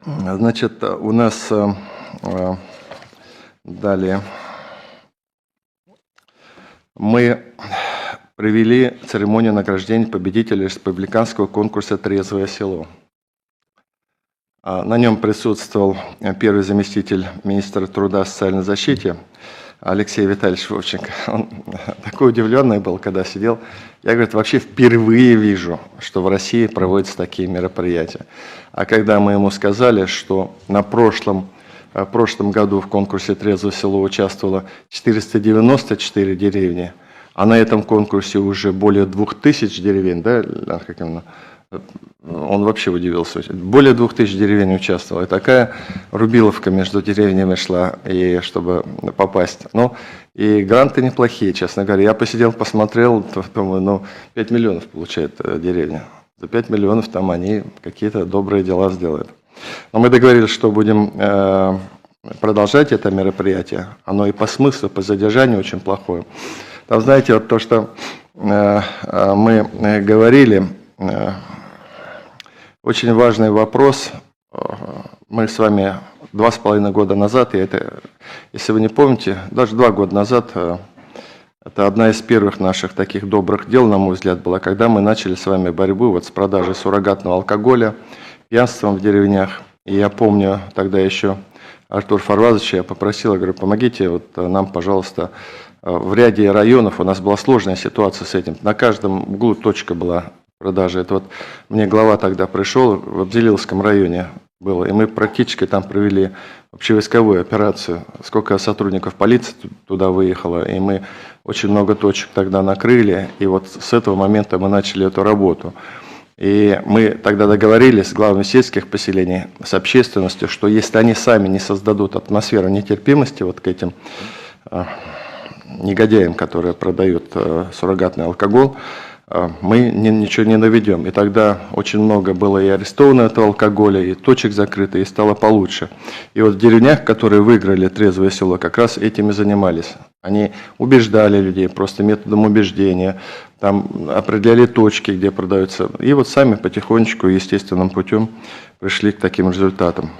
Значит, у нас далее мы провели церемонию награждения победителя республиканского конкурса «Трезвое село». На нем присутствовал первый заместитель министра труда и социальной защиты Алексей Витальевич Вовченко. Он такой удивленный был, когда сидел. Я, говорит, вообще впервые вижу, что в России проводятся такие мероприятия. А когда мы ему сказали, что в прошлом году в конкурсе «Трезвое село» участвовало 494 деревни, а на этом конкурсе уже более 2000 деревень, да, он вообще удивился. Более 2000 деревень участвовало. И такая рубиловка между деревнями шла, и чтобы попасть. Ну, и гранты неплохие, честно говоря. Я посидел, посмотрел, думаю, 5 миллионов получает деревня. За 5 миллионов там они какие-то добрые дела сделают. Но мы договорились, что будем продолжать это мероприятие. Оно и по смыслу, по задержанию очень плохое. Там, знаете, вот то, что мы говорили, очень важный вопрос. Мы с вами 2,5 года назад, и это, если вы не помните, даже 2 года назад, это одна из первых наших таких добрых дел, на мой взгляд, была, когда мы начали с вами борьбу вот с продажей суррогатного алкоголя, пьянством в деревнях. И я помню, тогда еще Артур Фарвазовича я попросил, я говорю, помогите вот нам, пожалуйста, в ряде районов у нас была сложная ситуация с этим. На каждом углу точка была продажи. Это вот мне глава тогда пришел, в Абзелиловском районе было, и мы практически там провели общевойсковую операцию. Сколько сотрудников полиции туда выехало, и мы очень много точек тогда накрыли, и вот с этого момента мы начали эту работу. И мы тогда договорились с главами сельских поселений, с общественностью, что если они сами не создадут атмосферу нетерпимости вот к этим негодяям, которые продают суррогатный алкоголь, мы ничего не наведем. И тогда очень много было и арестовано этого алкоголя, и точек закрыто, и стало получше. И вот в деревнях, которые выиграли «Трезвое село», как раз этим и занимались. Они убеждали людей просто методом убеждения, там определяли точки, где продаются. И вот сами потихонечку, естественным путем пришли к таким результатам.